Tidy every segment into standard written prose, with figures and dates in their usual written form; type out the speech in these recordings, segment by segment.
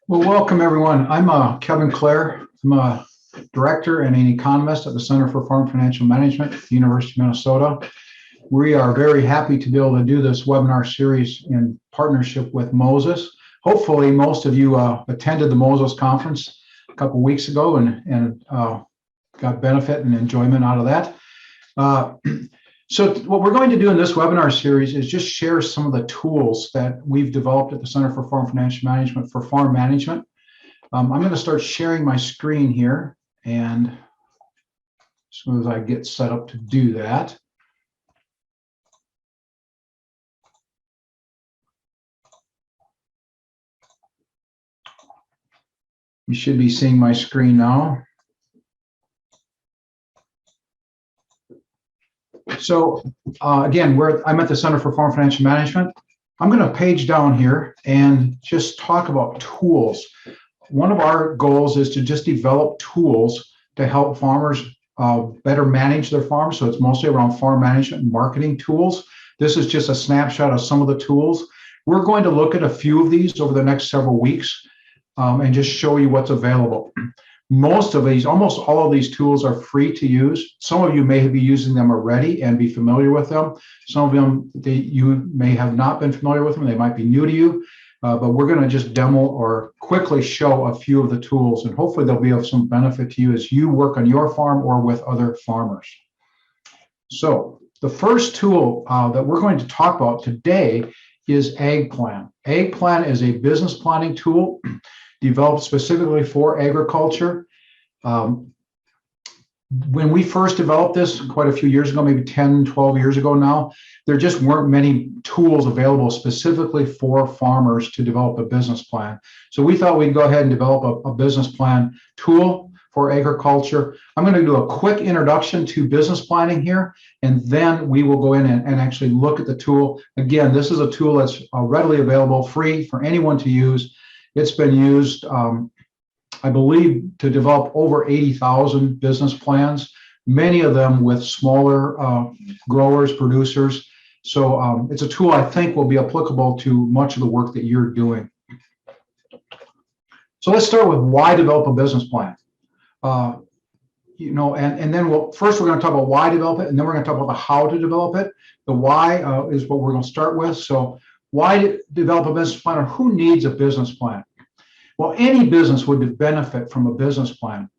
Well, welcome everyone. I'm Kevin Clare. I'm a director and an economist at the Center for Farm Financial Management at the University of Minnesota. We are very happy to be able to do this webinar series in partnership with Moses. Hopefully, most of you attended the Moses conference a couple of weeks ago and got benefit and enjoyment out of that. So what we're going to do in this webinar series is just share some of the tools that we've developed at the Center for Farm Financial Management for farm management. I'm going to start sharing my screen here, and as soon as I get set up to do that. You should be seeing my screen now. So again, I'm at the Center for Farm Financial Management. I'm going to page down here and just talk about tools. One of our goals is to just develop tools to help farmers better manage their farms. So it's mostly around farm management and marketing tools. This is just a snapshot of some of the tools. We're going to look at a few of these over the next several weeks and just show you what's available. Most of these, almost all of these tools are free to use. Some of you may be using them already and be familiar with them. Some of them, you may have not been familiar with them. They might be new to you, but we're going to just demo or quickly show a few of the tools, and hopefully they'll be of some benefit to you as you work on your farm or with other farmers. So the first tool that we're going to talk about today is AgPlan. AgPlan is a business planning tool developed specifically for agriculture. When we first developed this quite a few years ago, maybe 10, 12 years ago now, there just weren't many tools available specifically for farmers to develop a business plan. So we thought we'd go ahead and develop a business plan tool for agriculture. I'm going to do a quick introduction to business planning here, and then we will go in and actually look at the tool. Again, this is a tool that's readily available, free for anyone to use. It's been used, I believe, to develop over 80,000 business plans, many of them with smaller growers, producers. So it's a tool I think will be applicable to much of the work that you're doing. So let's start with why develop a business plan. And then first we're going to talk about why develop it, and then we're going to talk about the how to develop it. The why is what we're going to start with. So why develop a business plan, or who needs a business plan? Well, any business would benefit from a business plan,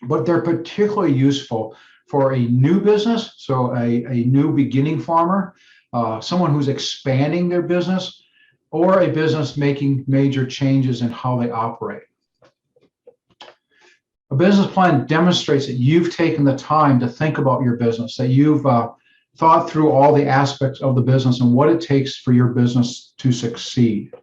but they're particularly useful for a new business, so a new beginning farmer, someone who's expanding their business, or a business making major changes in how they operate. A business plan demonstrates that you've taken the time to think about your business, that you've thought through all the aspects of the business and what it takes for your business to succeed.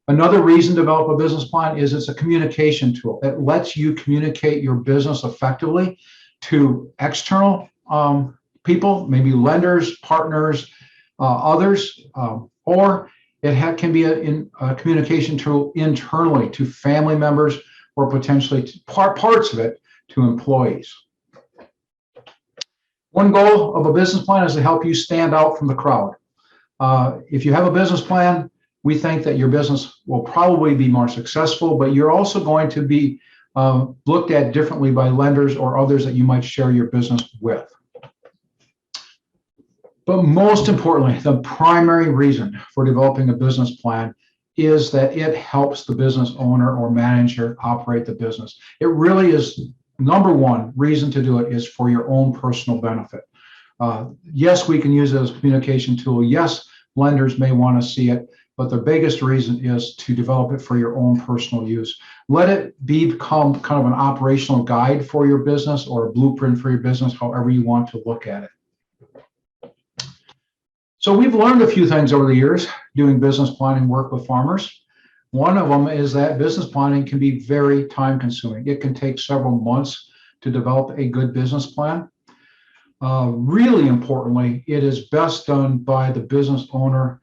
Another reason to develop a business plan is it's a communication tool. It lets you communicate your business effectively to external people, maybe lenders, partners, others, or it can be a communication tool internally to family members, or potentially parts of it to employees. One goal of a business plan is to help you stand out from the crowd. If you have a business plan, we think that your business will probably be more successful, but you're also going to be looked at differently by lenders or others that you might share your business with. But most importantly, the primary reason for developing a business plan is that it helps the business owner or manager operate the business. It really is number one reason to do it is for your own personal benefit. Yes, we can use it as a communication tool. Yes, lenders may want to see it, but the biggest reason is to develop it for your own personal use. Let it become kind of an operational guide for your business or a blueprint for your business, however you want to look at it. So we've learned a few things over the years doing business planning work with farmers. One of them is that business planning can be very time consuming. It can take several months to develop a good business plan. Really importantly, it is best done by the business owner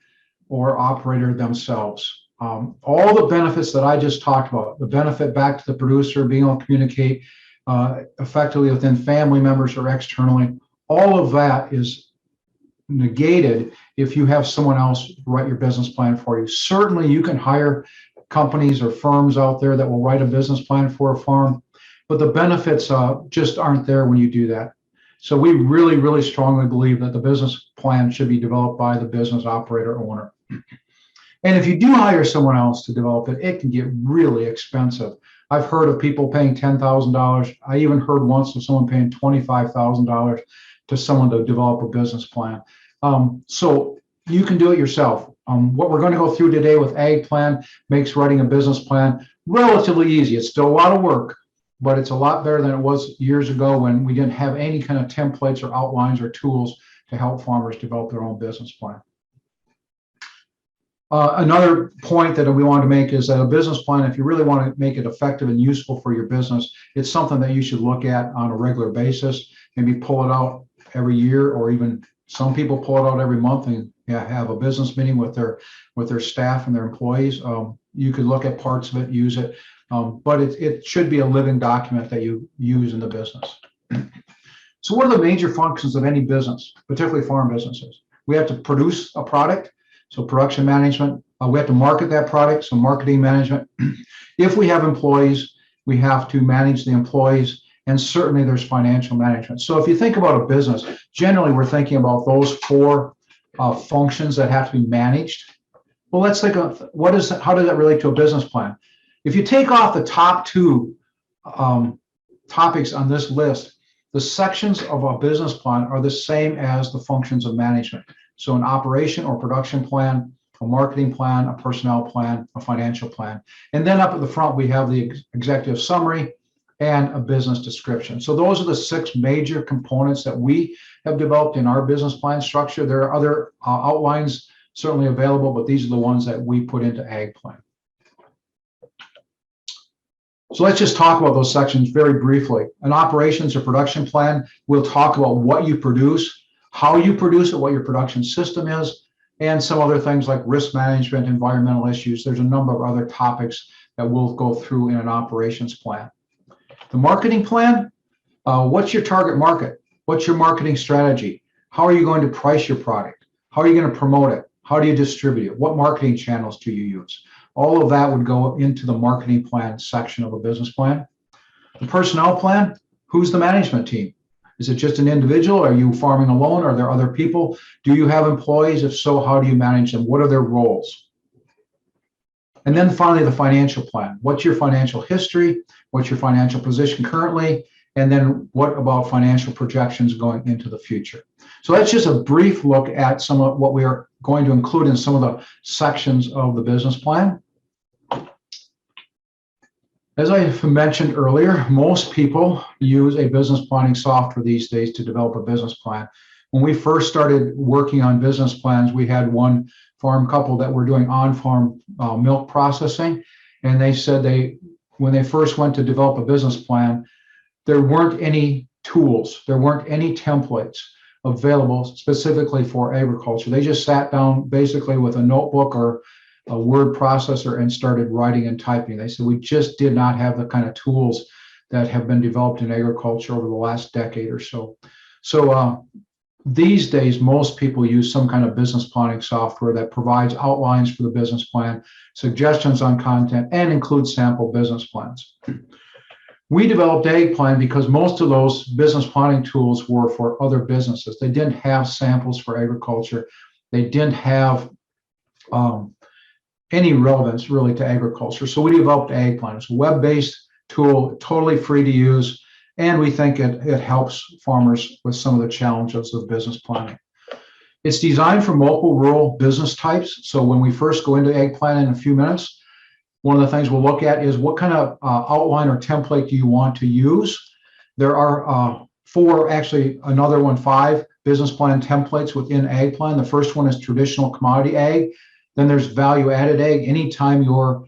or operator themselves. All the benefits that I just talked about, the benefit back to the producer, being able to communicate effectively within family members or externally, all of that is negated if you have someone else write your business plan for you. Certainly you can hire companies or firms out there that will write a business plan for a farm, but the benefits just aren't there when you do that. So we really, really strongly believe that the business plan should be developed by the business operator owner. And if you do hire someone else to develop it, it can get really expensive. I've heard of people paying $10,000. I even heard once of someone paying $25,000 to someone to develop a business plan. So you can do it yourself. What we're going to go through today with AgPlan makes writing a business plan relatively easy. It's still a lot of work, but it's a lot better than it was years ago when we didn't have any kind of templates or outlines or tools to help farmers develop their own business plan. Another point that we want to make is that a business plan, if you really want to make it effective and useful for your business, it's something that you should look at on a regular basis. Maybe pull it out every year, or even some people pull it out every month and have a business meeting with their staff and their employees. You could look at parts of it, use it, but it should be a living document that you use in the business. So what are the major functions of any business, particularly farm businesses? We have to produce a product. So production management, we have to market that product, so marketing management. If we have employees, we have to manage the employees, and certainly there's financial management. So if you think about a business, generally we're thinking about those four functions that have to be managed. Well, let's think of how does that relate to a business plan? If you take off the top two topics on this list, the sections of a business plan are the same as the functions of management. So an operation or production plan, a marketing plan, a personnel plan, a financial plan. And then up at the front, we have the executive summary and a business description. So those are the six major components that we have developed in our business plan structure. There are other outlines certainly available, but these are the ones that we put into AgPlan. So let's just talk about those sections very briefly. An operations or production plan, we'll talk about what you produce, how you produce it, what your production system is, and some other things like risk management, environmental issues. There's a number of other topics that we'll go through in an operations plan. The marketing plan, what's your target market? What's your marketing strategy? How are you going to price your product? How are you going to promote it? How do you distribute it? What marketing channels do you use? All of that would go into the marketing plan section of a business plan. The personnel plan, who's the management team? Is it just an individual? Are you farming alone? Are there other people? Do you have employees? If so, how do you manage them? What are their roles? And then finally, the financial plan. What's your financial history? What's your financial position currently? And then what about financial projections going into the future? So that's just a brief look at some of what we are going to include in some of the sections of the business plan. As I mentioned earlier, most people use a business planning software these days to develop a business plan. When we first started working on business plans, we had one farm couple that were doing on-farm milk processing, and they said when they first went to develop a business plan, there weren't any tools, there weren't any templates available specifically for agriculture. They just sat down basically with a notebook or a word processor and started writing and typing. They said we just did not have the kind of tools that have been developed in agriculture over the last decade or so. So these days, most people use some kind of business planning software that provides outlines for the business plan, suggestions on content, and includes sample business plans. We developed AgPlan because most of those business planning tools were for other businesses. They didn't have samples for agriculture. They didn't have any relevance really to agriculture. So we developed AgPlan. It's a web-based tool, totally free to use, and we think it helps farmers with some of the challenges of business planning. It's designed for multiple rural business types. So when we first go into AgPlan in a few minutes, one of the things we'll look at is what kind of outline or template do you want to use. There are five business plan templates within AgPlan. The first one is traditional commodity ag. Then there's value-added ag. Anytime you're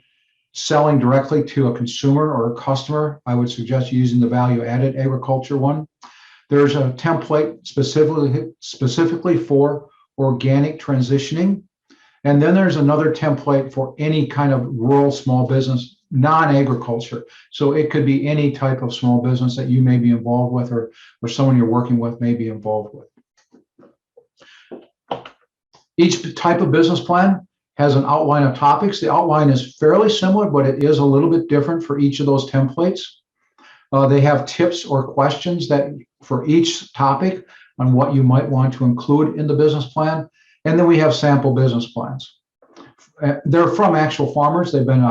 selling directly to a consumer or a customer, I would suggest using the value-added agriculture one. There's a template specifically for organic transitioning. And then there's another template for any kind of rural small business, non-agriculture. So it could be any type of small business that you may be involved with or someone you're working with may be involved with. Each type of business plan has an outline of topics. The outline is fairly similar, but it is a little bit different for each of those templates. They have tips or questions that for each topic on what you might want to include in the business plan. And then we have sample business plans. They're from actual farmers. They've been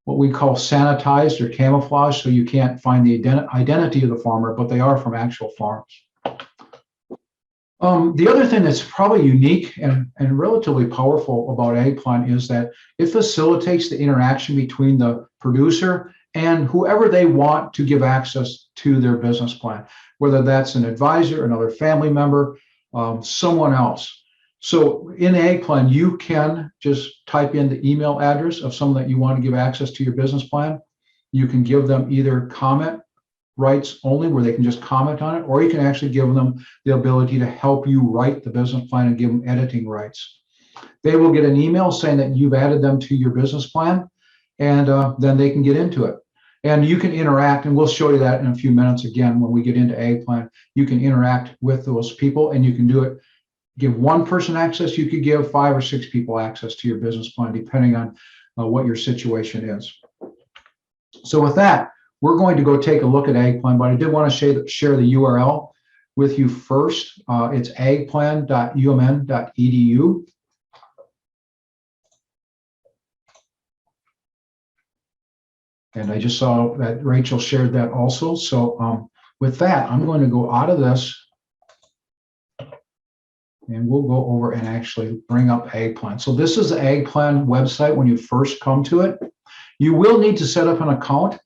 what we call sanitized or camouflaged, so you can't find the identity of the farmer, but they are from actual farms. The other thing that's probably unique and relatively powerful about AgPlan is that it facilitates the interaction between the producer and whoever they want to give access to their business plan, whether that's an advisor, another family member, someone else. So in AgPlan, you can just type in the email address of someone that you want to give access to your business plan. You can give them either comment rights only, where they can just comment on it, or you can actually give them the ability to help you write the business plan and give them editing rights. They will get an email saying that you've added them to your business plan, and then they can get into it. And you can interact, and we'll show you that in a few minutes again when we get into AgPlan. You can interact with those people, and you can do it. Give one person access, you could give 5 or 6 people access to your business plan, depending on what your situation is. So with that, we're going to go take a look at AgPlan, but I did want to share the URL with you first. It's agplan.umn.edu. And I just saw that Rachel shared that also. So with that, I'm going to go out of this, and we'll go over and actually bring up AgPlan. So this is the AgPlan website when you first come to it. You will need to set up an account.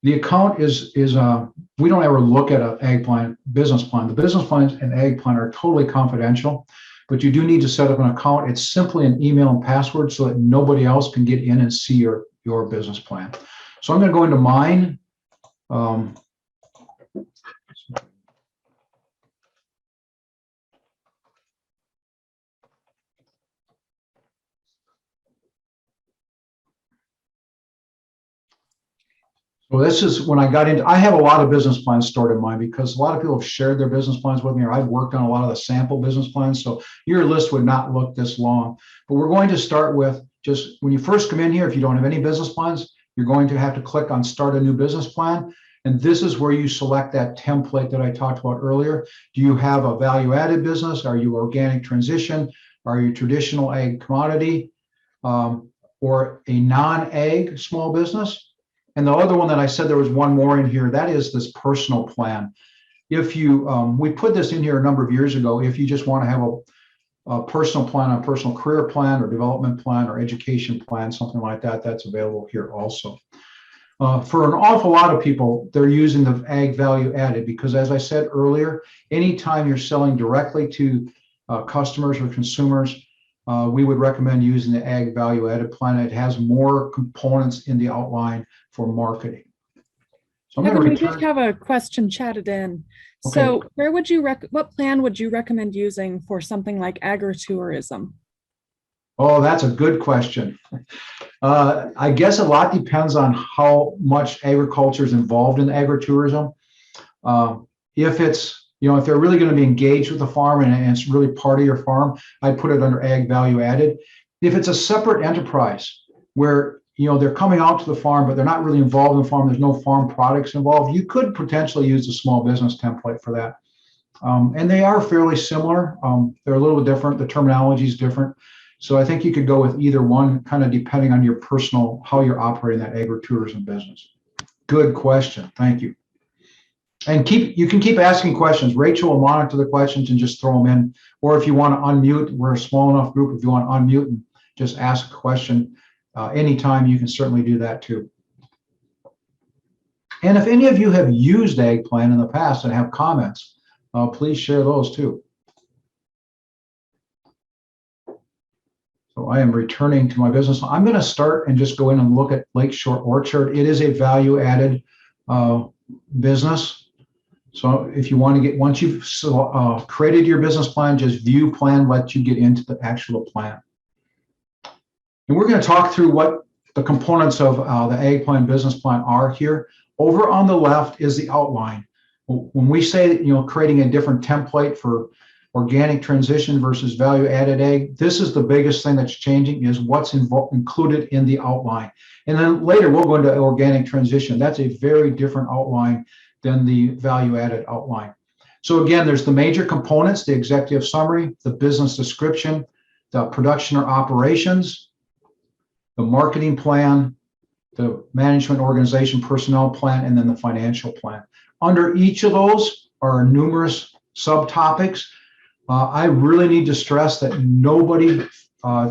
The account is we don't ever look at an AgPlan business plan. The business plans and AgPlan are totally confidential, but you do need to set up an account. It's simply an email and password so that nobody else can get in and see your business plan. So I'm going to go into mine. So this is when I got into, I have a lot of business plans stored in mine because a lot of people have shared their business plans with me, or I've worked on a lot of the sample business plans. So your list would not look this long, but we're going to start with just when you first come in here, if you don't have any business plans, you're going to have to click on start a new business plan. And this is where you select that template that I talked about earlier. Do you have a value added business? Are you organic transition? Are you traditional ag commodity or a non-ag small business? And the other one that I said there was one more in here, that is this personal plan. If you, we put this in here a number of years ago, if you just want to have a personal plan, a personal career plan or development plan or education plan, something like that, that's available here also. For an awful lot of people, they're using the ag value added because, as I said earlier, anytime you're selling directly to customers or consumers, we would recommend using the ag value added plan. It has more components in the outline for marketing. So Kevin, we just have a question chatted in. Okay. So where would you what plan would you recommend using for something like agritourism? Oh, that's a good question. I guess a lot depends on how much agriculture is involved in agritourism. If it's, if they're really going to be engaged with the farm and it's really part of your farm, I'd put it under ag value added. If it's a separate enterprise where, they're coming out to the farm, but they're not really involved in the farm, there's no farm products involved, you could potentially use the small business template for that. And they are fairly similar. They're a little bit different. The terminology is different. So I think you could go with either one, kind of depending on your personal, how you're operating that agritourism business. Good question. Thank you. And you can keep asking questions. Rachel will monitor the questions and just throw them in. Or if you want to unmute, we're a small enough group. If you want to unmute and just ask a question anytime, you can certainly do that too. And if any of you have used AgPlan in the past and have comments, please share those too. So I am returning to my business. I'm going to start and just go in and look at Lakeshore Orchard. It is a value-added business. So if you want to get, once you've created your business plan, just view plan, let you get into the actual plan. And we're going to talk through what the components of the AgPlan business plan are here. Over on the left is the outline. When we say, creating a different template for organic transition versus value added ag. This is the biggest thing that's changing, is what's included in the outline. And then later we'll go into organic transition. That's a very different outline than the value added outline. So again, there's the major components: the executive summary, the business description, the production or operations, the marketing plan, the management organization personnel plan, and then the financial plan. Under each of those are numerous subtopics. I really need to stress that nobody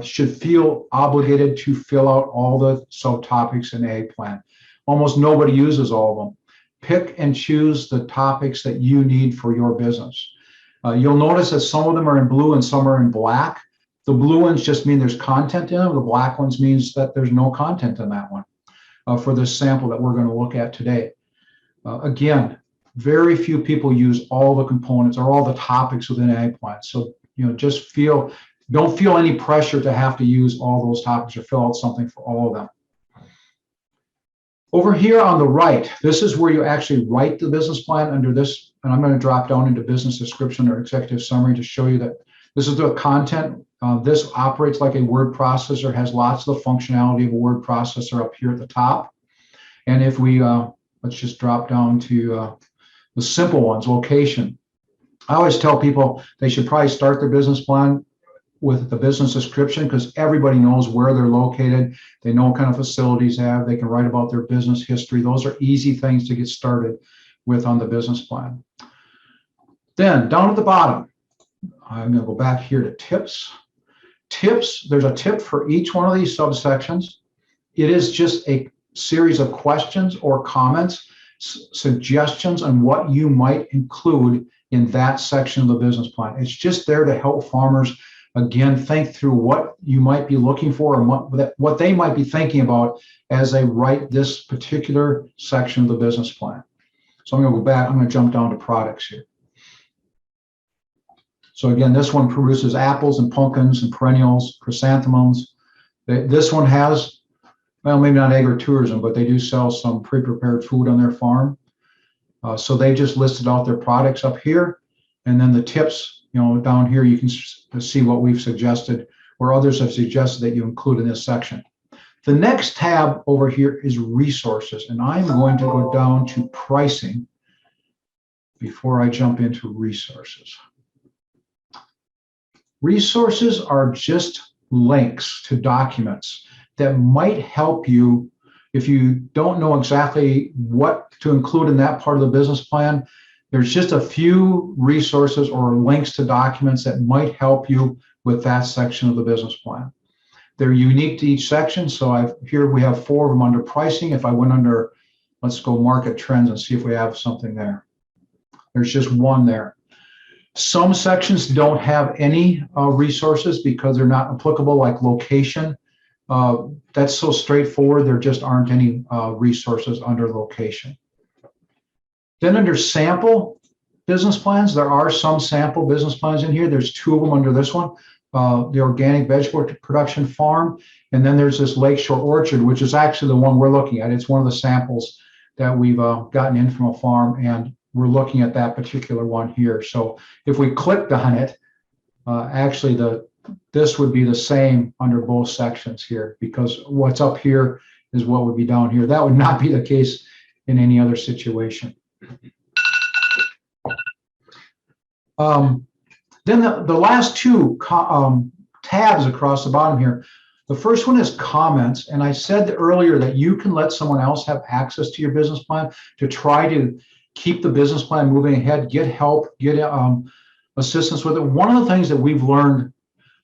should feel obligated to fill out all the subtopics in AgPlan. Almost nobody uses all of them. Pick and choose the topics that you need for your business. You'll notice that some of them are in blue and some are in black. The blue ones just mean there's content in them. The black ones means that there's no content in that one for this sample that we're going to look at today. Again, very few people use all the components or all the topics within AgPlan. So, just don't feel any pressure to have to use all those topics or fill out something for all of them. Over here on the right, this is where you actually write the business plan under this, and I'm going to drop down into business description or executive summary to show you that this is the content. This operates like a word processor, has lots of the functionality of a word processor up here at the top. And if we, let's just drop down to the simple ones, location. I always tell people they should probably start their business plan with the business description, because everybody knows where they're located. They know what kind of facilities they have. They can write about their business history. Those are easy things to get started with on the business plan. Then down at the bottom, I'm going to go back here to tips. Tips, there's a tip for each one of these subsections. It is just a series of questions or comments, suggestions on what you might include in that section of the business plan. It's just there to help farmers, again, think through what you might be looking for and what they might be thinking about as they write this particular section of the business plan. So I'm going to go back. I'm going to jump down to products here. So again, this one produces apples and pumpkins and perennials, chrysanthemums. This one has, well, maybe not agritourism, but they do sell some pre-prepared food on their farm. So they just listed out their products up here. And then the tips, down here, you can see what we've suggested, or others have suggested that you include in this section. The next tab over here is resources. And I'm going to go down to pricing before I jump into resources. Resources are just links to documents that might help you if you don't know exactly what to include in that part of the business plan. There's just a few resources or links to documents that might help you with that section of the business plan. They're unique to each section. So here we have 4 of them under pricing. If I went under, let's go market trends and see if we have something there. There's just one there. Some sections don't have any resources because they're not applicable, like location. That's so straightforward. There just aren't any resources under location. Then under sample business plans, there are some sample business plans in here. There's 2 of them under this one, the organic vegetable production farm. And then there's this Lakeshore Orchard, which is actually the one we're looking at. It's one of the samples that we've gotten in from a farm, and we're looking at that particular one here. So if we clicked on it, actually this would be the same under both sections here, because what's up here is what would be down here. That would not be the case in any other situation. Then the last 2 tabs across the bottom here, the first one is comments. And I said earlier that you can let someone else have access to your business plan to try to keep the business plan moving ahead, get help, get assistance with it. One of the things that we've learned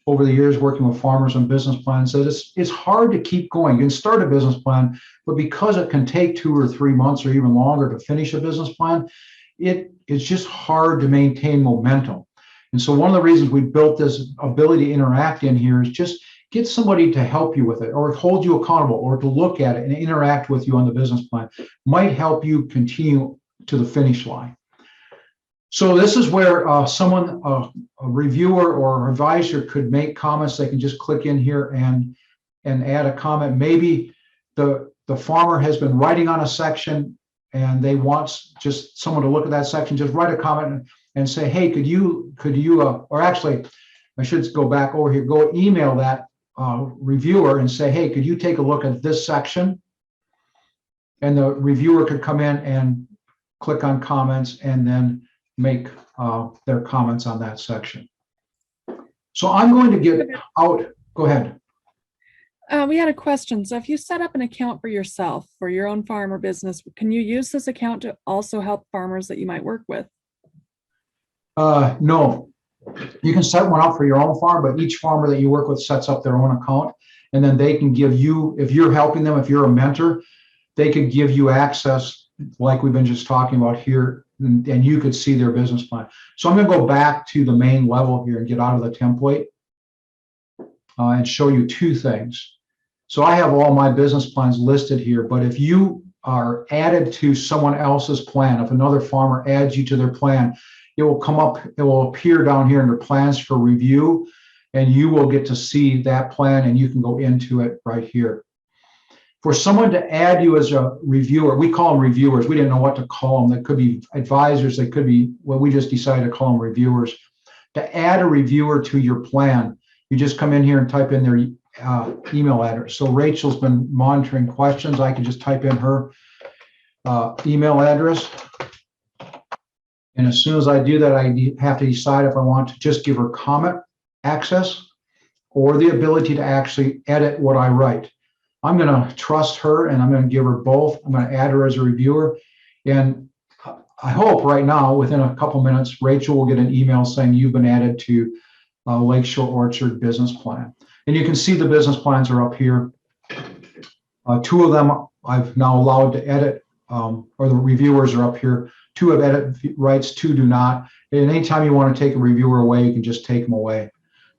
over the years working with farmers on business plans is it's hard to keep going. You can start a business plan, but because it can take 2 or 3 months or even longer to finish a business plan, it's just hard to maintain momentum. And so one of the reasons we built this ability to interact in here is just get somebody to help you with it, or hold you accountable, or to look at it and interact with you on the business plan. Might help you continue to the finish line. So this is where someone, a reviewer or advisor, could make comments. They can just click in here and add a comment. Maybe the farmer has been writing on a section and they want just someone to look at that section, just write a comment and say, hey, could you, or actually, I should go back over here, go email that reviewer and say, hey, could you take a look at this section? And the reviewer could come in and click on comments and then make their comments on that section. So I'm going to get out, go ahead. We had a question. So if you set up an account for yourself, for your own farm or business, can you use this account to also help farmers that you might work with? No, you can set one up for your own farm, but each farmer that you work with sets up their own account, and then they can give you, if you're helping them, if you're a mentor, they could give you access like we've been just talking about here, and you could see their business plan. So I'm going to go back to the main level here and get out of the template and show you two things. So I have all my business plans listed here, but if you are added to someone else's plan, if another farmer adds you to their plan, it will come up, it will appear down here under plans for review, and you will get to see that plan and you can go into it right here. For someone to add you as a reviewer, we call them reviewers. We didn't know what to call them. They could be advisors. They could be, well, we just decided to call them reviewers. To add a reviewer to your plan, you just come in here and type in their email address. So Rachel's been monitoring questions. I can just type in her email address. And as soon as I do that, I have to decide if I want to just give her comment access or the ability to actually edit what I write. I'm going to trust her and I'm going to give her both. I'm going to add her as a reviewer. And I hope right now, within a couple minutes, Rachel will get an email saying you've been added to Lakeshore Orchard business plan. And you can see the business plans are up here. Two of them I've now allowed to edit, or the reviewers are up here. Two have edit rights, two do not. And anytime you want to take a reviewer away, you can just take them away.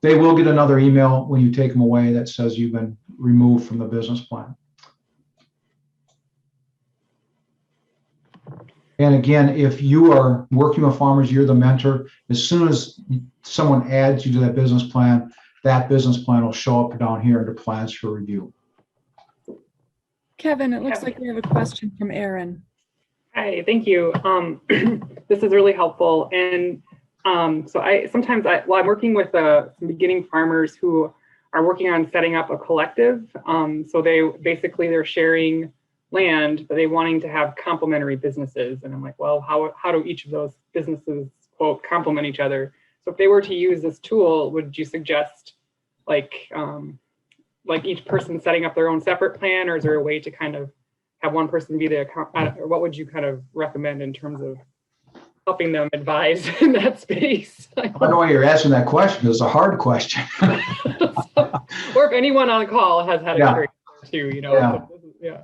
They will get another email when you take them away that says you've been removed from the business plan. And again, if you are working with farmers, you're the mentor. As soon as someone adds you to that business plan will show up down here under plans for review. Kevin, it looks like we have a question from Aaron. Hi, thank you. This is really helpful. And so I'm working with some beginning farmers who are working on setting up a collective. So they're sharing land, but they're wanting to have complementary businesses. And I'm like, well, how do each of those businesses, quote, complement each other? So if they were to use this tool, would you suggest like each person setting up their own separate plan, or is there a way to kind of have one person be the account, or what would you kind of recommend in terms of helping them advise in that space? I don't know why you're asking that question. It's a hard question. Or if anyone on the call has had experience too, you know. Yeah.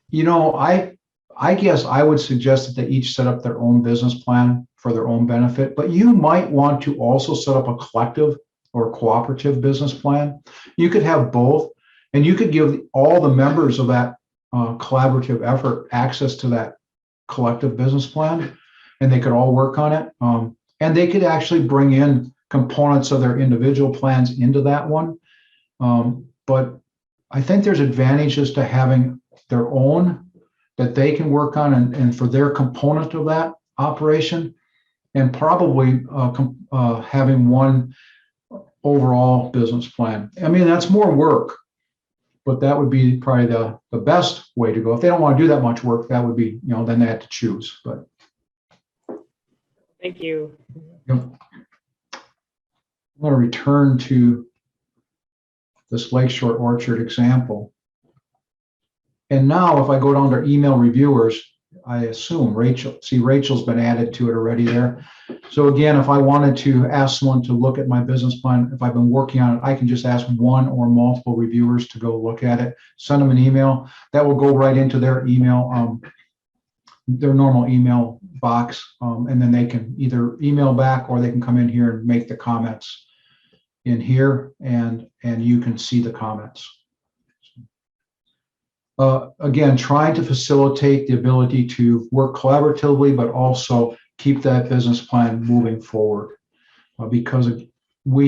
You know, I guess I would suggest that they each set up their own business plan for their own benefit, but you might want to also set up a collective or cooperative business plan. You could have both, and you could give all the members of that collaborative effort access to that collective business plan, and they could all work on it. And they could actually bring in components of their individual plans into that one. But I think there's advantages to having their own that they can work on and for their component of that operation, and probably having one overall business plan. I mean, that's more work, but that would be probably the best way to go. If they don't want to do that much work, that would be, you know, then they have to choose. But thank you. Yep. I'm going to return to this Lakeshore Orchard example. And now if I go down to email reviewers, I assume Rachel's been added to it already there. So again, if I wanted to ask someone to look at my business plan, if I've been working on it, I can just ask one or multiple reviewers to go look at it, send them an email. That will go right into their email, their normal email box. And then they can either email back or they can come in here and make the comments in here, and you can see the comments. Again, trying to facilitate the ability to work collaboratively, but also keep that business plan moving forward. Because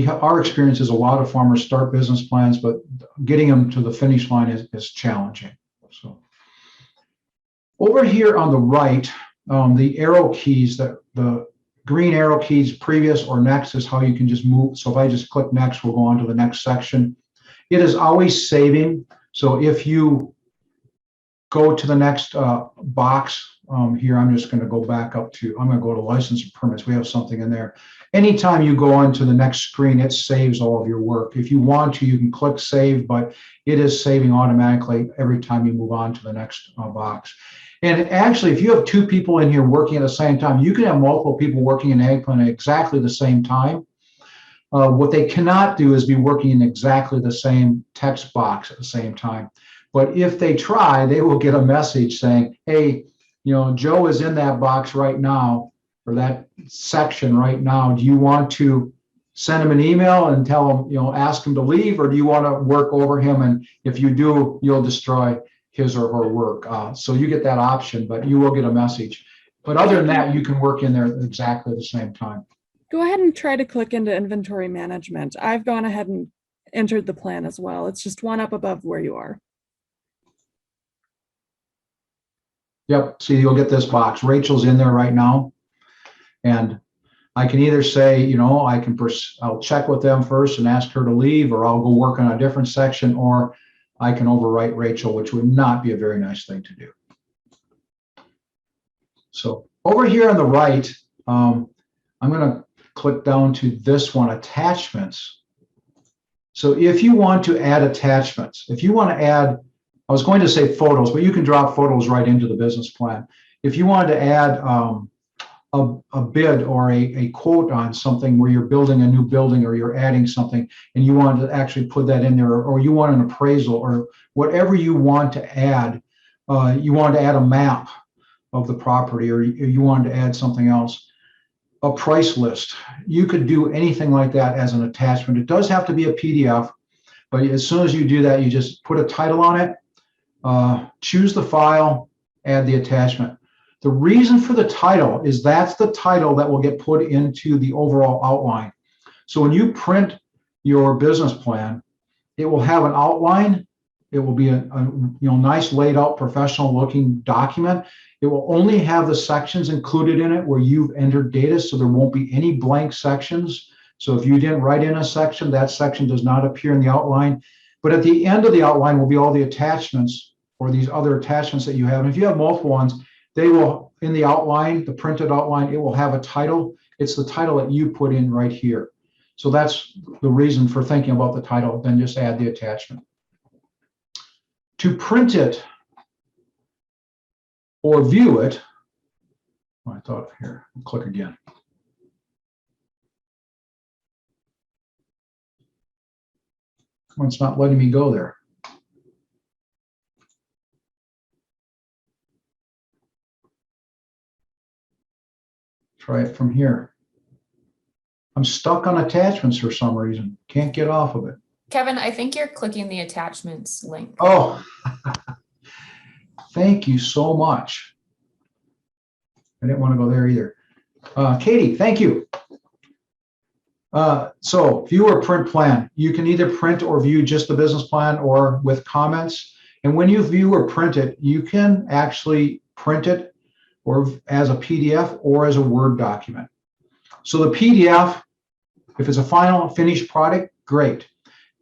our experience is a lot of farmers start business plans, but getting them to the finish line is challenging. So over here on the right, the arrow keys, the green arrow keys, previous or next, is how you can just move. So if I just click next, we'll go on to the next section. It is always saving. So if you go to the next box here, I'm just going to go back up to, I'm going to go to license and permits. We have something in there. Anytime you go on to the next screen, it saves all of your work. If you want to, you can click save, but it is saving automatically every time you move on to the next box. And actually, if you have two people in here working at the same time, you can have multiple people working in AgPlan at exactly the same time. What they cannot do is be working in exactly the same text box at the same time. But if they try, they will get a message saying, hey, Joe is in that box right now, or that section right now. Do you want to send him an email and tell him, ask him to leave, or do you want to work over him? And if you do, you'll destroy his or her work. So you get that option, but you will get a message. But other than that, you can work in there at exactly the same time. Go ahead and try to click into inventory management. I've gone ahead and entered the plan as well. It's just one up above where you are. Yep, see, you'll get this box. Rachel's in there right now. And I can either say, I'll check with them first and ask her to leave, or I'll go work on a different section, or I can overwrite Rachel, which would not be a very nice thing to do. So over here on the right, I'm going to click down to this one, attachments. So if you want to add attachments, if you want to add, I was going to say photos, but you can drop photos right into the business plan. If you wanted to add a bid or a quote on something where you're building a new building, or you're adding something and you want to actually put that in there, or you want an appraisal, or whatever you want to add, you want to add a map of the property, or you want to add something else, a price list. You could do anything like that as an attachment. It does have to be a PDF, but as soon as you do that, you just put a title on it, choose the file, add the attachment. The reason for the title is that's the title that will get put into the overall outline. So when you print your business plan, it will have an outline. It will be a nice laid out, professional looking document. It will only have the sections included in it where you've entered data, so there won't be any blank sections. So if you didn't write in a section, that section does not appear in the outline. But at the end of the outline will be all the attachments, or these other attachments that you have. And if you have multiple ones, they will, in the outline, the printed outline, it will have a title. It's the title that you put in right here. So that's the reason for thinking about the title, then just add the attachment. To print it or view it, I thought here, click again. Come on, it's not letting me go there. Try it from here. I'm stuck on attachments for some reason. Can't get off of it. Kevin, I think you're clicking the attachments link. Oh, thank you so much. I didn't want to go there either. Katie, thank you. So view or print plan. You can either print or view just the business plan, or with comments. And when you view or print it, you can actually print it or as a PDF or as a Word document. So the PDF, if it's a final finished product, great.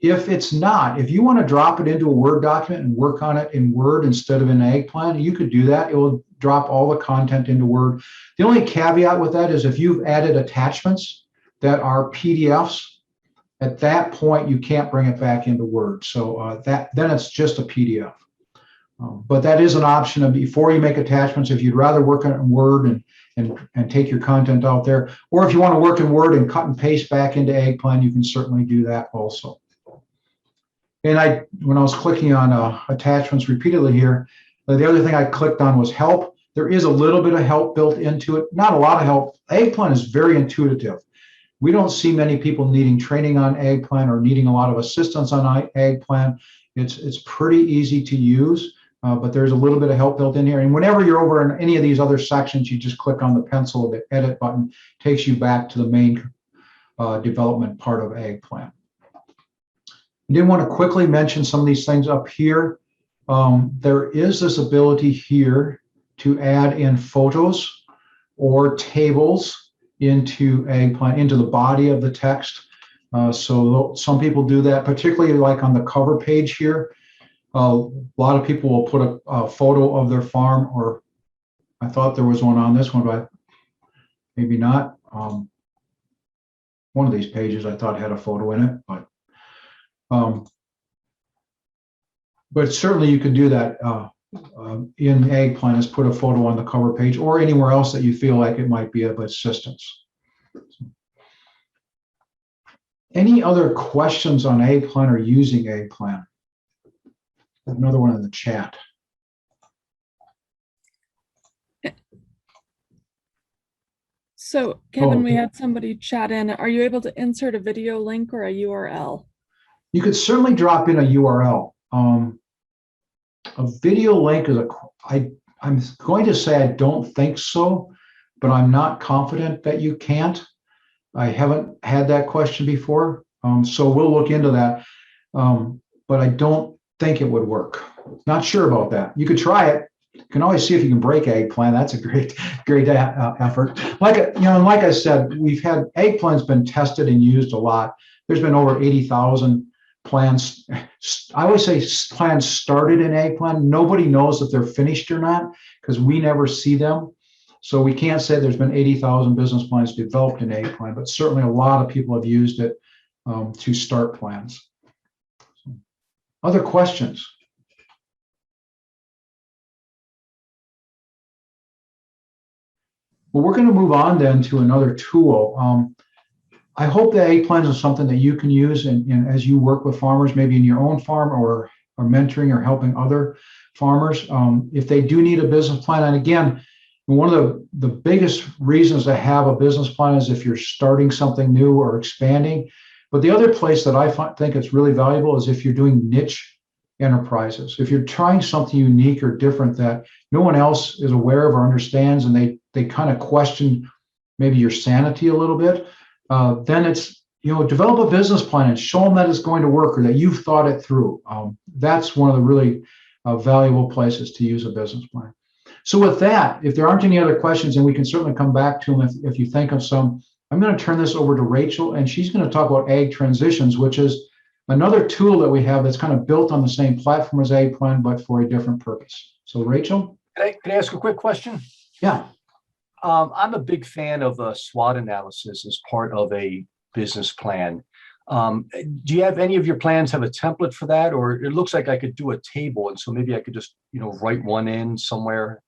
If it's not, if you want to drop it into a Word document and work on it in Word instead of in AgPlan, you could do that. It will drop all the content into Word. The only caveat with that is if you've added attachments that are PDFs, at that point you can't bring it back into Word. So then it's just a PDF. But that is an option of before you make attachments, if you'd rather work on it in Word and take your content out there, or if you want to work in Word and cut and paste back into AgPlan, you can certainly do that also. And when I was clicking on attachments repeatedly here, the other thing I clicked on was help. There is a little bit of help built into it, not a lot of help. AgPlan is very intuitive. We don't see many people needing training on AgPlan or needing a lot of assistance on AgPlan. It's pretty easy to use, but there's a little bit of help built in here. And whenever you're over in any of these other sections, you just click on the pencil, the edit button, takes you back to the main development part of AgPlan. I did want to quickly mention some of these things up here. There is this ability here to add in photos or tables into Eggplant, into the body of the text. So some people do that, particularly like on the cover page here. A lot of people will put a photo of their farm, or I thought there was one on this one, but maybe not. One of these pages I thought had a photo in it, but certainly you could do that in Eggplant, is put a photo on the cover page or anywhere else that you feel like it might be of assistance. Any other questions on Eggplant or using Eggplant? Another one in the chat. So Kevin, we okay. had somebody chat in. Are you able to insert a video link or a URL? You could certainly drop in a URL. A video link is I'm going to say I don't think so, but I'm not confident that you can't. I haven't had that question before, so we'll look into that. But I don't think it would work. Not sure about that. You could try it. You can always see if you can break Eggplant. That's a great effort. Like I said, we've had Eggplant's been tested and used a lot. There's been over 80,000 plans. I always say plans started in Eggplant. Nobody knows if they're finished or not because we never see them. So we can't say there's been 80,000 business plans developed in Eggplant, but certainly a lot of people have used it to start plans. Other questions? Well, we're going to move on then to another tool. I hope that Eggplant is something that you can use as you work with farmers, maybe in your own farm or mentoring or helping other farmers. If they do need a business plan, and again, one of the biggest reasons to have a business plan is if you're starting something new or expanding. But the other place that I think it's really valuable is if you're doing niche enterprises. If you're trying something unique or different that no one else is aware of or understands, and they kind of question maybe your sanity a little bit, then it's, develop a business plan and show them that it's going to work or that you've thought it through. That's one of the really valuable places to use a business plan. So with that, if there aren't any other questions, and we can certainly come back to them if you think of some, I'm going to turn this over to Rachel, and she's going to talk about AgTransitions, which is another tool that we have that's kind of built on the same platform as Eggplant, but for a different purpose. So Rachel? Can I ask a quick question? Yeah. I'm a big fan of a SWOT analysis as part of a business plan. Do you have any of your plans have a template for that? Or it looks like I could do a table, and so maybe I could just, write one in somewhere.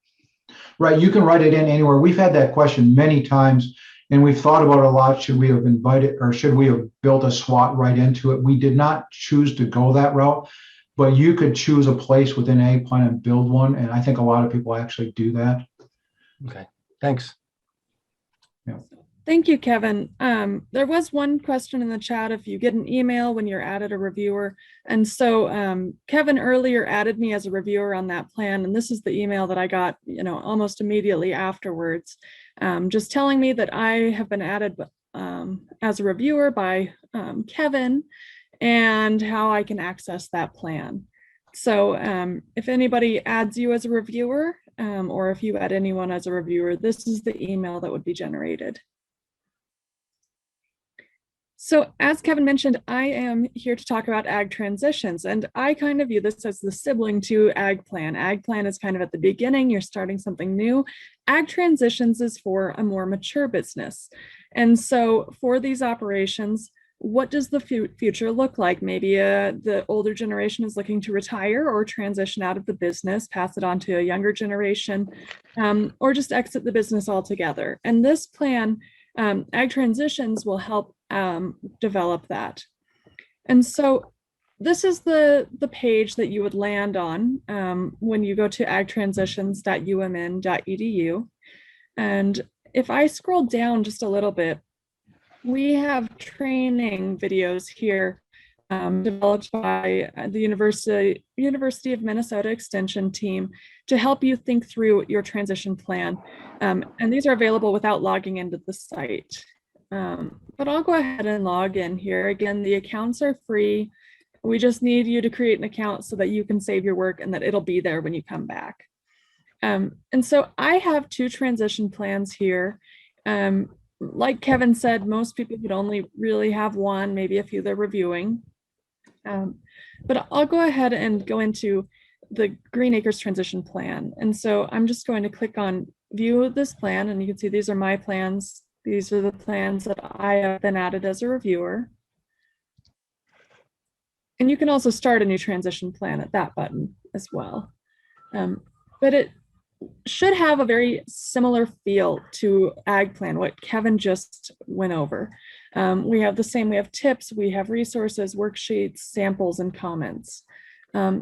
Right, you can write it in anywhere. We've had that question many times, and we've thought about it a lot. Should we have invited, or should we have built a SWOT right into it? We did not choose to go that route, but you could choose a place within Eggplant and build one, and I think a lot of people actually do that. Okay, thanks. Yeah. Thank you, Kevin. There was one question in the chat if you get an email when you're added a reviewer. And so Kevin earlier added me as a reviewer on that plan. And this is the email that I got, almost immediately afterwards, just telling me that I have been added as a reviewer by Kevin and how I can access that plan. So if anybody adds you as a reviewer, or if you add anyone as a reviewer, this is the email that would be generated. So as Kevin mentioned, I am here to talk about AgTransitions, and I kind of view this as the sibling to AgPlan. AgPlan is kind of at the beginning, you're starting something new. AgTransitions is for a more mature business. And so for these operations, what does the future look like? Maybe the older generation is looking to retire or transition out of the business, pass it on to a younger generation, or just exit the business altogether. And this plan, AgTransitions, will help develop that. And so this is the page that you would land on when you go to agtransitions.umn.edu. And if I scroll down just a little bit, we have training videos here developed by the University of Minnesota Extension team to help you think through your transition plan. And these are available without logging into the site. But I'll go ahead and log in here. Again, the accounts are free. We just need you to create an account so that you can save your work and that it'll be there when you come back. And so I have two transition plans here. Like Kevin said, most people would only really have one, maybe a few they're reviewing. But I'll go ahead and go into the Green Acres transition plan. And so I'm just going to click on view this plan, and you can see these are my plans. These are the plans that I have been added as a reviewer. And you can also start a new transition plan at that button as well. But it should have a very similar feel to AgPlan, what Kevin just went over. We have the same, we have tips, we have resources, worksheets, samples, and comments.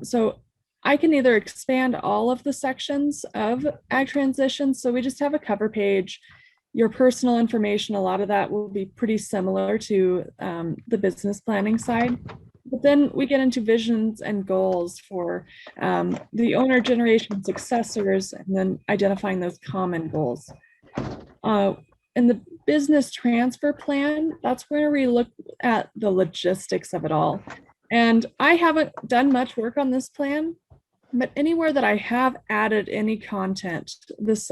So I can either expand all of the sections of AgTransitions, so we just have a cover page, your personal information, a lot of that will be pretty similar to the business planning side. But then we get into visions and goals for the owner generation successors, and then identifying those common goals. In the business transfer plan, that's where we look at the logistics of it all. And I haven't done much work on this plan, but anywhere that I have added any content, this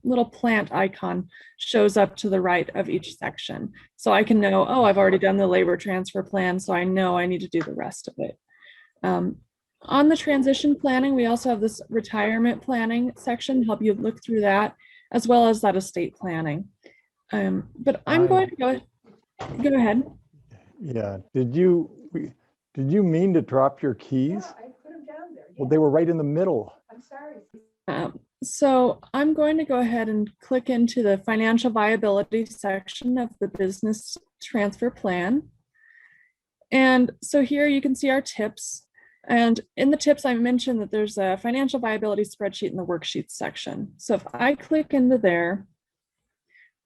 little plant icon shows up to the right of each section. So I can know, oh, I've already done the labor transfer plan, so I know I need to do the rest of it. On the transition planning, we also have this retirement planning section, help you look through that, as well as that estate planning. But I'm going to go ahead. Yeah, did you mean to drop your keys? I put them down there. Well, they were right in the middle. I'm sorry. So I'm going to go ahead and click into the financial viability section of the business transfer plan. And so here you can see our tips. And in the tips, I mentioned that there's a financial viability spreadsheet in the worksheets section. So if I click into there,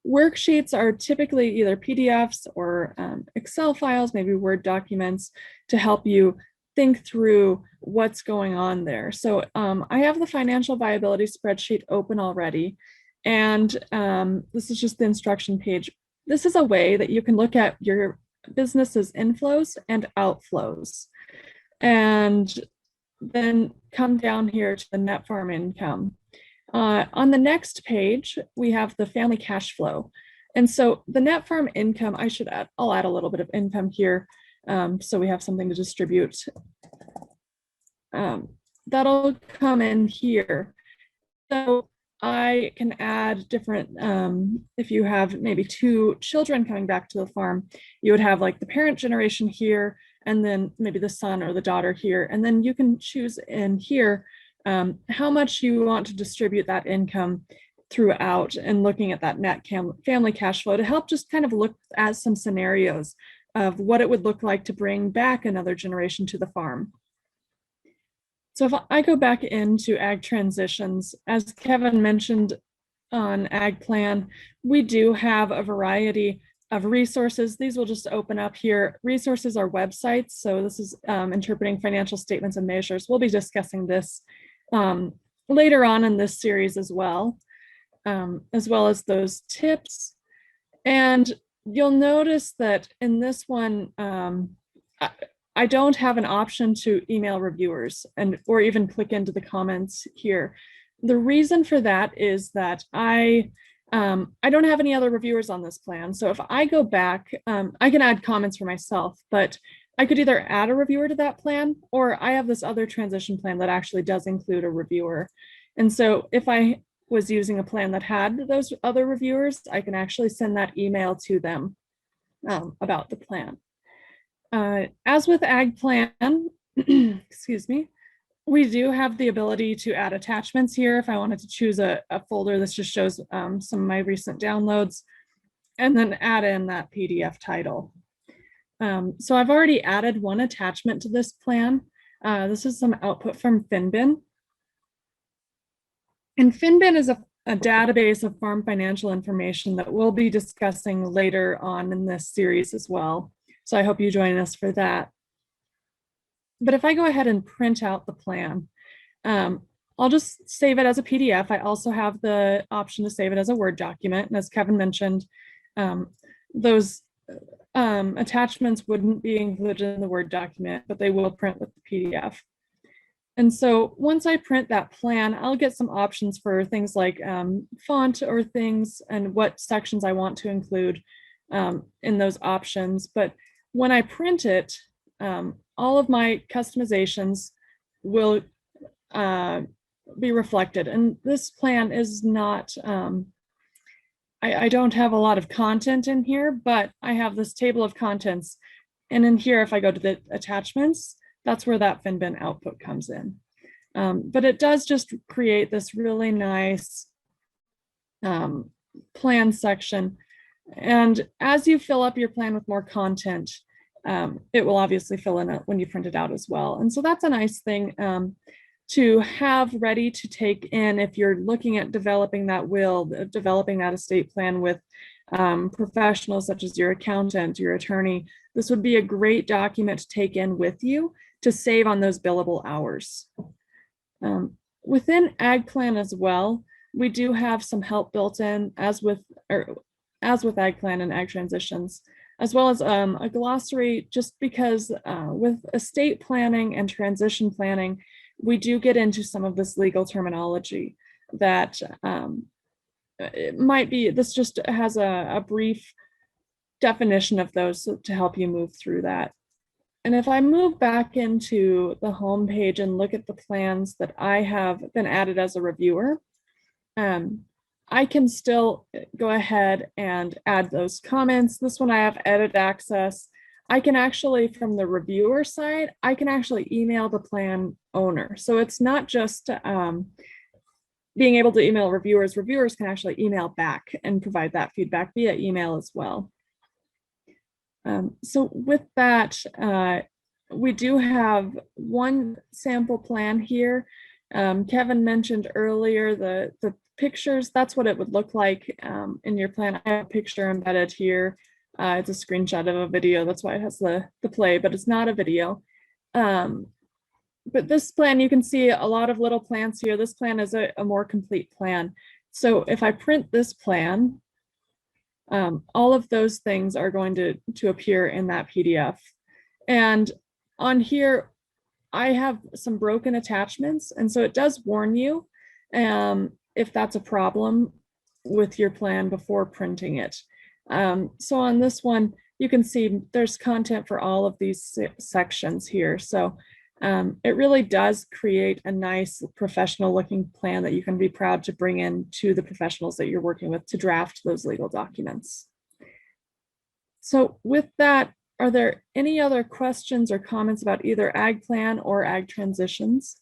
worksheets are typically either PDFs or Excel files, maybe Word documents, to help you think through what's going on there. So I have the financial viability spreadsheet open already. And this is just the instruction page. This is a way that you can look at your business's inflows and outflows. And then come down here to the net farm income. On the next page, we have the family cash flow. And so the net farm income, I'll add a little bit of income here. So we have something to distribute. That'll come in here. So I can add different, if you have maybe 2 children coming back to the farm, you would have like the parent generation here, and then maybe the son or the daughter here. And then you can choose in here how much you want to distribute that income throughout, and looking at that net family cash flow to help just kind of look at some scenarios of what it would look like to bring back another generation to the farm. So if I go back into AgTransitions, as Kevin mentioned on AgPlan, we do have a variety of resources. These will just open up here. Resources are websites. So this is interpreting financial statements and measures. We'll be discussing this later on in this series as well as those tips. And you'll notice that in this one, I don't have an option to email reviewers or even click into the comments here. The reason for that is that I don't have any other reviewers on this plan. So if I go back, I can add comments for myself, but I could either add a reviewer to that plan, or I have this other transition plan that actually does include a reviewer. And so if I was using a plan that had those other reviewers, I can actually send that email to them about the plan. As with AgPlan, excuse me, we do have the ability to add attachments here if I wanted to choose a folder that just shows some of my recent downloads, and then add in that PDF title. So I've already added one attachment to this plan. This is some output from Finbin. And Finbin is a database of farm financial information that we'll be discussing later on in this series as well. So I hope you join us for that. But if I go ahead and print out the plan, I'll just save it as a PDF. I also have the option to save it as a Word document. And as Kevin mentioned, those attachments wouldn't be included in the Word document, but they will print with the PDF. And so once I print that plan, I'll get some options for things like font or things and what sections I want to include in those options. But when I print it, all of my customizations will be reflected. And this plan is not, I don't have a lot of content in here, but I have this table of contents. And in here, if I go to the attachments, that's where that FinBin output comes in. But it does just create this really nice plan section. And as you fill up your plan with more content, it will obviously fill in when you print it out as well. And so that's a nice thing to have ready to take in if you're looking at developing that will, developing that estate plan with professionals such as your accountant, your attorney. This would be a great document to take in with you to save on those billable hours. Within AgPlan as well, we do have some help built in as with AgPlan and AgTransitions, as well as a glossary, just because with estate planning and transition planning, we do get into some of this legal terminology that it might be, this just has a brief definition of those to help you move through that. And if I move back into the home page and look at the plans that I have been added as a reviewer, I can still go ahead and add those comments. This one I have edit access. I can actually, from the reviewer side, I can actually email the plan owner. So it's not just being able to email reviewers. Reviewers can actually email back and provide that feedback via email as well. So with that, we do have one sample plan here. Kevin mentioned earlier the pictures. That's what it would look like in your plan. I have a picture embedded here. It's a screenshot of a video. That's why it has the play, but it's not a video. But this plan, you can see a lot of little plans here. This plan is a more complete plan. So if I print this plan, all of those things are going to appear in that PDF. And on here, I have some broken attachments. And so it does warn you if that's a problem with your plan before printing it. So on this one, you can see there's content for all of these sections here. So it really does create a nice professional looking plan that you can be proud to bring in to the professionals that you're working with to draft those legal documents. So with that, are there any other questions or comments about either AgPlan or AgTransitions?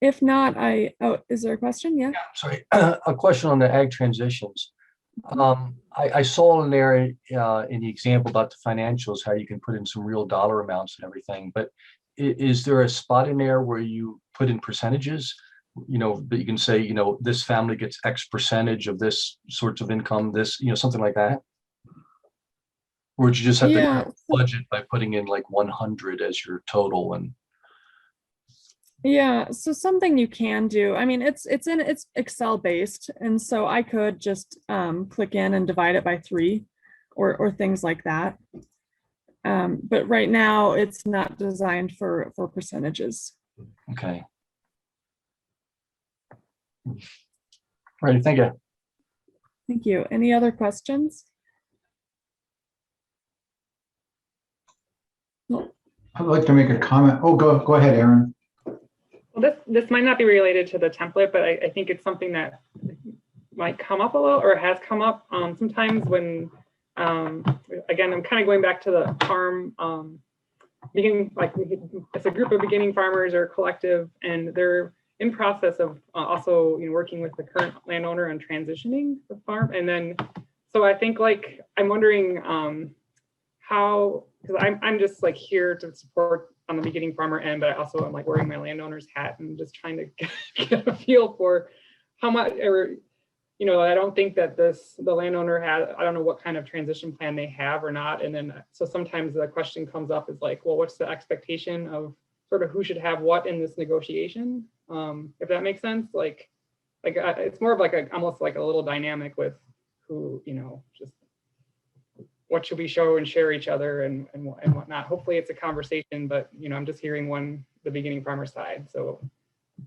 If not, oh, is there a question? Yeah. Sorry, a question on the AgTransitions. I saw in there in the example about the financials, how you can put in some real dollar amounts and everything, but is there a spot in there where you put in percentages, you know, that you can say, you know, this family gets X percentage of this sorts of income, this, you know, something like that? Or would you just have to budget by putting in like 100 as your total? And yeah, so something you can do, I mean, it's Excel based, and so I could just click in and divide it by 3 or things like that. But right now it's not designed for percentages. okay. All right, thank you. Thank you. Any other questions? I'd like to make a comment. Oh, go ahead, Aaron. Well, this might not be related to the template, but I think it's something that might come up a little, or has come up sometimes when, again, I'm kind of going back to the farm beginning, like it's a group of beginning farmers or collective, and they're in process of also, you know, working with the current landowner on transitioning the farm. And then, so I think like, I'm wondering how, because I'm just like here to support on the beginning farmer end, but I also am like wearing my landowner's hat and just trying to get a feel for how much, or, you know, I don't think that the landowner has, I don't know what kind of transition plan they have or not. And then, so sometimes the question comes up is like, well, what's the expectation of sort of who should have what in this negotiation? If that makes sense, like it's more of like almost like a little dynamic with who, you know, just what should we show and share each other and whatnot. Hopefully it's a conversation, but I'm just hearing the beginning farmer side. So,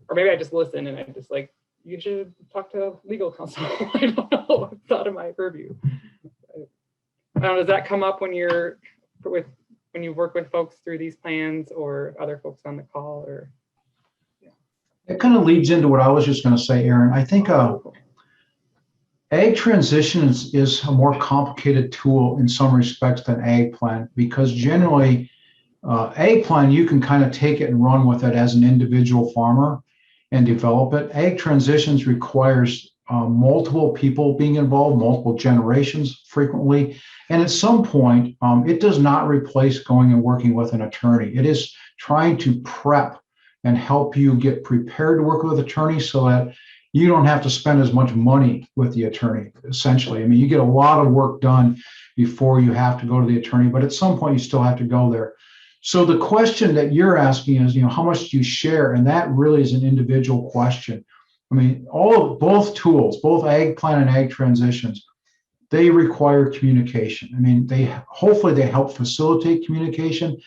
or maybe I just listen and I just like, you should talk to legal counsel. I don't know. It's out of my purview. I don't know, does that come up when you work with folks through these plans or other folks on the call? Or It kind of leads into what I was just going to say, Aaron. I think AgTransitions is a more complicated tool in some respects than AgPlan, because generally AgPlan, you can kind of take it and run with it as an individual farmer and develop it. AgTransitions requires multiple people being involved, multiple generations frequently. And at some point, it does not replace going and working with an attorney. It is trying to prep and help you get prepared to work with attorneys so that you don't have to spend as much money with the attorney, essentially. I mean, you get a lot of work done before you have to go to the attorney, but at some point you still have to go there. So the question that you're asking is, how much do you share? And that really is an individual question. I mean, both tools, both AgPlan and AgTransitions, they require communication. I mean, hopefully they help facilitate communication,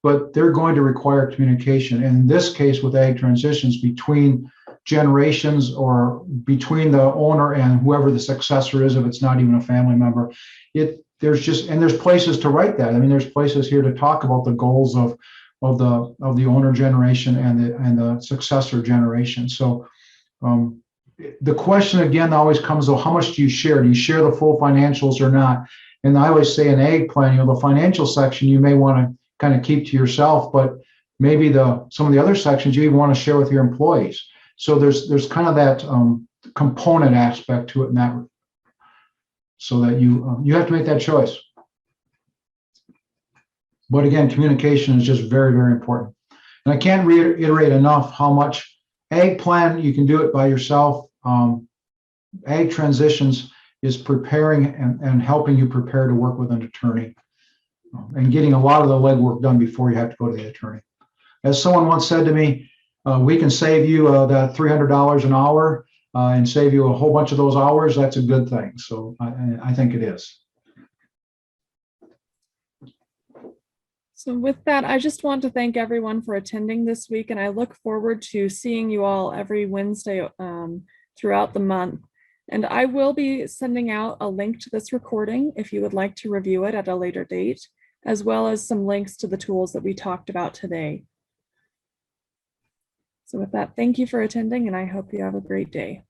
but they're going to require communication. And in this case with AgTransitions, between generations or between the owner and whoever the successor is, if it's not even a family member, there's places to write that. I mean, there's places here to talk about the goals of the owner generation and the successor generation. So the question again always comes, though, how much do you share? Do you share the full financials or not? And I always say in AgPlan, the financial section you may want to kind of keep to yourself, but maybe some of the other sections you even want to share with your employees. So there's kind of that component aspect to it, in that, so that you have to make that choice. But again, communication is just very, very important. And I can't reiterate enough how much AgPlan, you can do it by yourself. AgTransitions is preparing and helping you prepare to work with an attorney and getting a lot of the legwork done before you have to go to the attorney. As someone once said to me, we can save you that $300 an hour and save you a whole bunch of those hours. That's a good thing. So I think it is. So with that, I just want to thank everyone for attending this week, and I look forward to seeing you all every Wednesday throughout the month. And I will be sending out a link to this recording if you would like to review it at a later date, as well as some links to the tools that we talked about today. So with that, thank you for attending, and I hope you have a great day.